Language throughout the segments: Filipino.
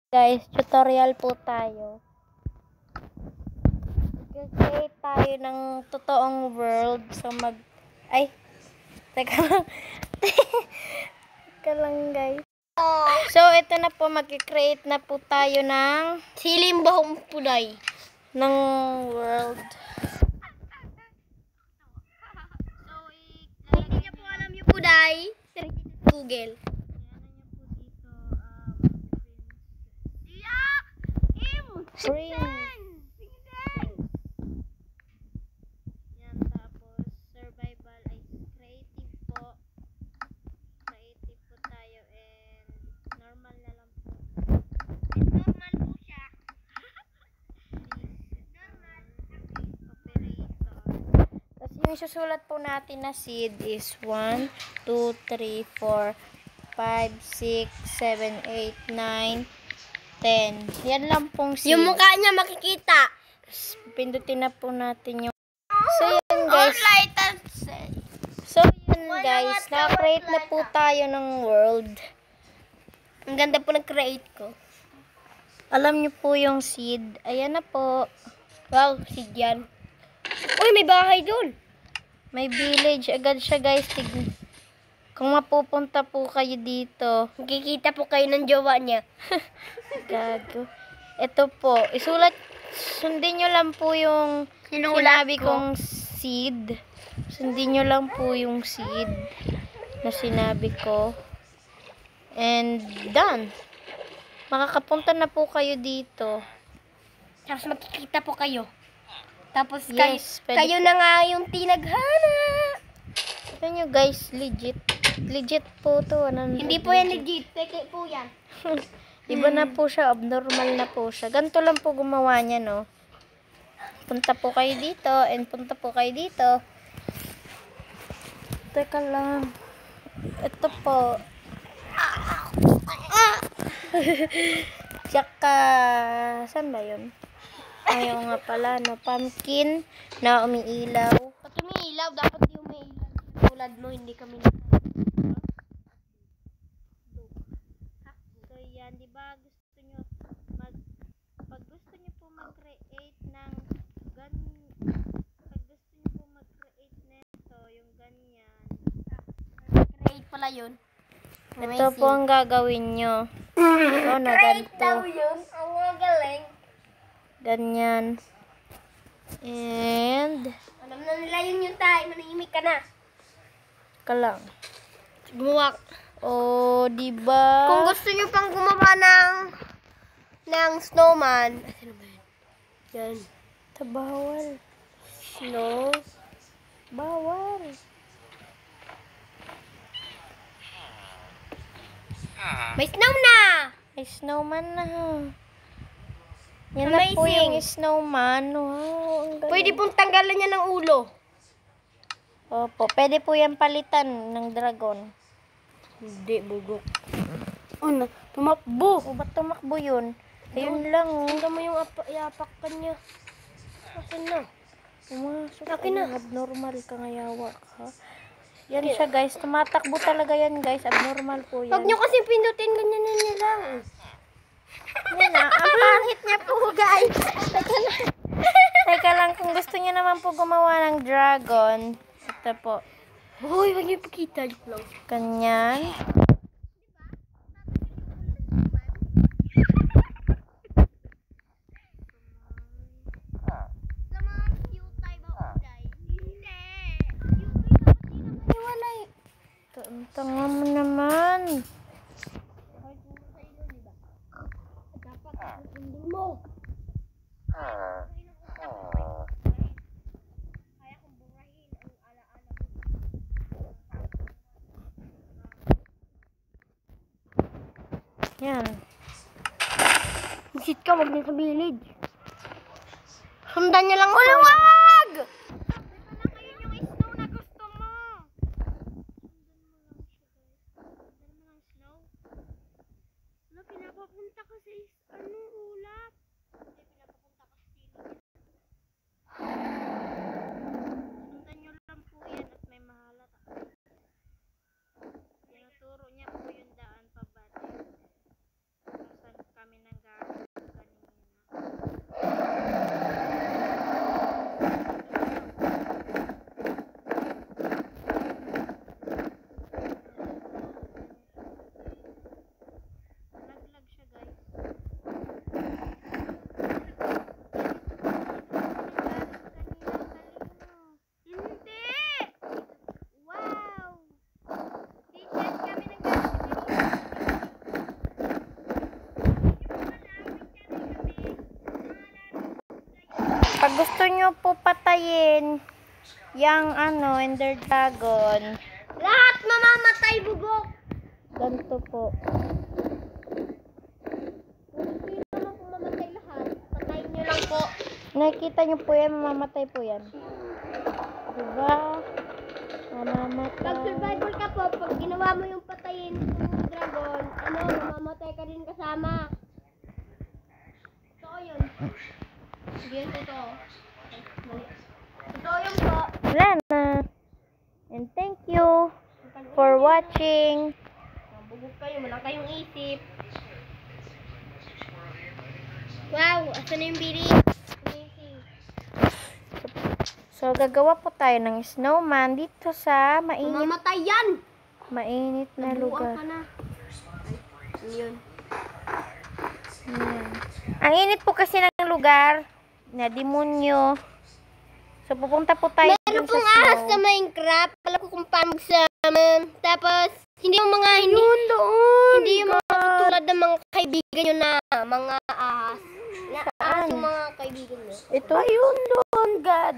Guys, tutorial po tayo. Mag-create tayo ng totoong world. So teka lang. Teka lang guys. So ito na po, mag-create na po tayo ng Silimbahong Puday ng world. So, kung hindi niyo po alam yung Puday, Google. Yan, tapos survival ay creative po. Creative po tayo and normal na lang po. Normal po siya. Operator. Tapos yung susulat po natin na seed is 1, 2, 3, 4, 5, 6, 7, 8, 9, 10. Yan lang pong seed. Yung mukha niya makikita. Pindutin na po natin yung... So yan guys. So yan guys. Na-create na po tayo ng world. Ang ganda po nag-create ko. Alam niyo po yung seed. Ayan na po. Wow, seed yan. Uy, may bahay dun. May village agad siya guys. Kung mapupunta po kayo dito. Makikita po kayo ng jowa niya. Gago. Ito po. Sundin nyo lang po yung sinabi kong seed. Sundin nyo lang po yung seed na sinabi ko. And done. Makakapunta na po kayo dito. Tapos makikita po kayo. Tapos Yes, kayo na nga yung tinaghana. Ito nyo guys, legit. Legit po to. Hindi po yan legit. Peke po yan. Iba na po siya. Abnormal na po siya. Ganito lang po gumawa niya, no? Punta po kayo dito. And punta po kayo dito. Teka lang. Ito po. Tsaka, saan ba yun? Ayaw nga pala, no? Pumpkin na umiilaw. Pag umiilaw, dapat yung umiilaw. Tulad mo, hindi kami So, yan. Diba gusto nyo pag gusto nyo po mag-create ng pag gusto nyo po mag-create nito, yung ganyan. create pala yun. Ito po ang gagawin nyo. Oh, na ganito. yun. Ang mga galing. Ganyan. And, Alam na nila yun yung tayo. Manahimik ka na. kalang. Gumawa. Oh, diba? Kung gusto nyo pang gumawa ng snowman. Ano ba yun? Yan. Bawal. Snow. Bawal. May snow na! May snowman na. Yan na po Amazing. yung snowman. Wow, ang galing. Pwede pong tanggalan niya ng ulo. Opo, pwede po yan palitan ng dragon. Hindi, bugok. Oh, tumakbo. O, ba't tumakbo yun? Ayun lang, oh. Tingnan mo yung iapak ka niya. Akin na. Pumasok. Akin na. Abnormal ka ngayawa ka. Yan siya, guys. Tumatakbo talaga yan, guys. Abnormal po yan. Huwag nyo kasi pindutin, ganyan niya lang. Yan na. Ang pangit niya po, guys. Teka lang, kung gusto niyo naman po gumawa ng dragon, ito po. Hoy, huwag niyo ipakita. Ganyan. Tanga mo naman. Yan. Sit ka, wag niyo sa village. Sundan niyo lang. Wag! Pinapapunta ka sa ulap. Hindi, pinapapunta ka sa silong. Sundan nyo lang po yan at may mahalat. Tinuturo niya po yung daan pabalik. Saan kami nang Pag gusto nyo po patayin yung Ender Dragon, Lahat mamamatay, bubok. ganito po. Hindi naman po mamatay lahat. Patayin nyo lang po. Nakikita nyo po yan, mamamatay po yan. Diba? Mamamatay. Pag survival ka po, pag ginawa mo yung patayin ng dragon, mamamatay ka din kasama. Totoo yun. Hindi yun totoo. Mali. Totoo yun po. Wala na. And thank you for watching. Bugok kayo, wala kayong isip. Wow, asan na yung bilis? Amazing. So, gagawa po tayo ng snowman dito sa Mamamatay yan! mainit na Nabuang lugar. ka na. Ay, yun. Ayan. Ang init po kasi ng lugar na demonyo. So, pupunta po tayo Meron dun pong sa ahas snow. sa Minecraft. Alam ko kung paano magsaman. Tapos, hindi yung mga hindi yung mga katulad ng mga kaibigan nyo na mga ahas. Na ahas yung mga kaibigan nyo. Ito ayun doon, God.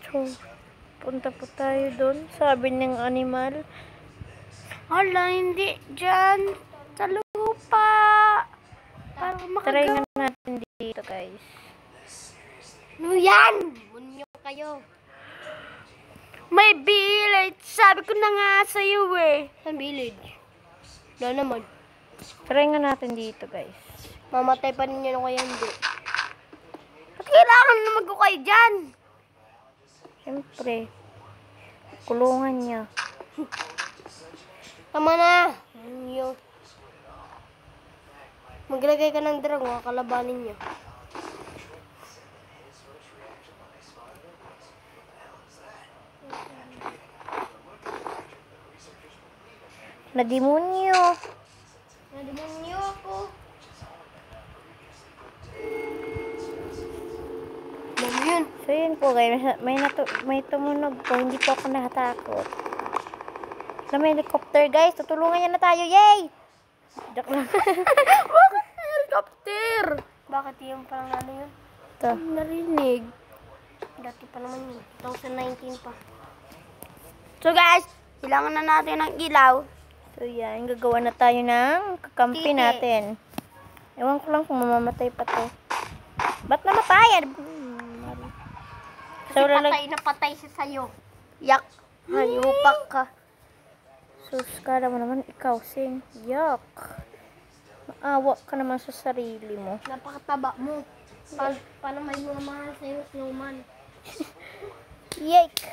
So, punta po tayo doon. Sabi ng animal. Hala, hindi dyan. Sa lupa. Para Try nga natin dito, guys. Ano yan? Munyo kayo. May village. Sabi ko na nga sa'yo eh. Saan village? Wala naman. Try nga natin dito, guys. Mamatay pa ninyo na kaya hindi. Ba't kailangan naman ko kayo dyan? Siyempre. Kulungan niya. Tama na. Munyo. Maglagay ka ng dragon, kalabanin niyo. Nadimonyo. Nadimonyo ako. Mami yun. So yun po guys, may tumunog po, hindi po ako nakatakot. May helicopter guys, tutulungan niya na tayo, yay! Joke lang. Bakit helicopter? Bakit yung parang ano yun? Ito. Narinig. Dati pa naman yun. 2019 pa. So guys, kailangan na natin ng ilaw. So yan, gagawa na tayo ng kakampi Titi. natin. Ewan ko lang kung mamamatay pa to. Ba't namatay? Kasi patay na patay siya sa'yo. Yak. Hayupak ka. Sus, kala mo naman ikaw, sing. Yak. Maawa ka naman sa sarili mo. Napakataba mo. Paano may mga mahal sa'yo, snowman? Yike.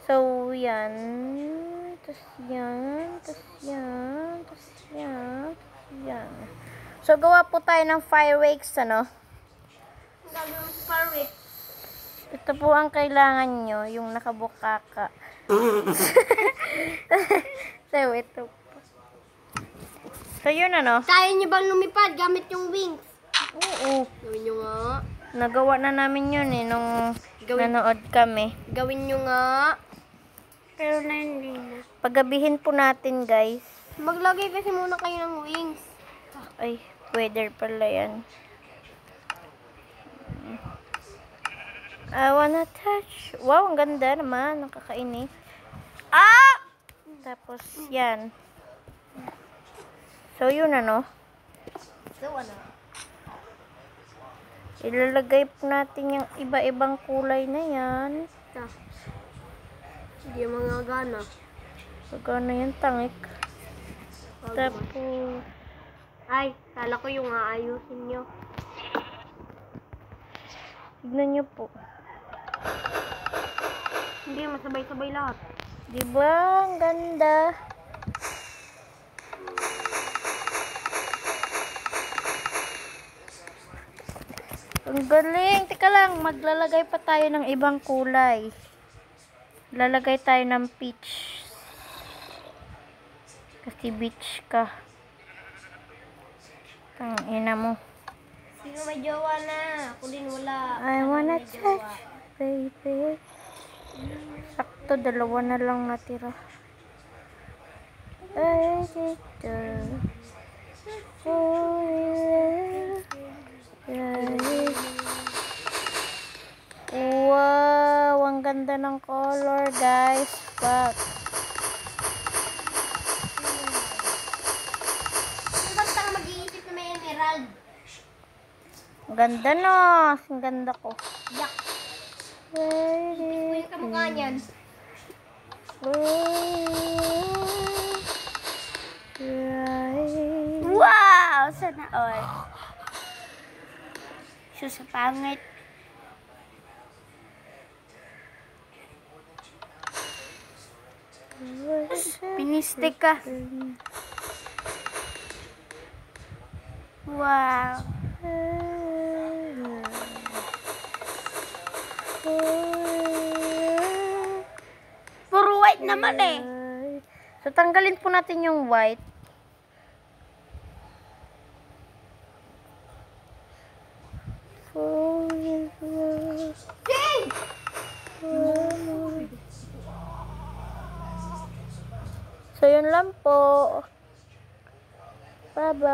So, yan. Tapos yan. Tapos yan. Tapos yan. Tapos yan. So, gawa po tayo ng fireworks, ano? Gagawin mo sa fireworks. Ito po ang kailangan nyo, yung nakabukaka. So, ito po. So, yun ano? Kaya niyo bang lumipad gamit yung wings? Oo. Gawin niyo nga. Nagawa na namin yun eh, nung nanood kami. Gawin niyo nga. Pero na hindi na. Paggabihin po natin, guys. Maglagay kasi muna kayo ng wings. Ay, weather pala yan. I wanna touch. Wow, ang ganda naman. Nakakainis. Ah! Tapos, yan. So, yun ano. So, ano? Ilalagay po natin yung iba-ibang kulay na yan. Hindi mga gana. Pagano yung tangik. Tapos, Ay, kala ko yung aayusin nyo. tignan nyo po. Hindi, masabay-sabay lahat. Diba? Ang ganda. Ang galing. Teka lang, maglalagay pa tayo ng ibang kulay. Lalagay tayo ng peach. Kasi beach ka. Tangina mo. Sino may jowa na? Ako din wala. I wanna touch, baby. Sakto, dalawa na lang natira. Ay, dito. Wow, ang ganda ng color, guys. Fuck. Ba't ka mag-iisip na may emerald? Ang ganda, no? Ang ganda ko. Yak. Ipis ko yung kamukha niyan. Wow! Sana all. Sa pangit. Pinistik ka. Wow. Puro white naman eh. So, tanggalin po natin yung white. So, yun lang po. Bye-bye.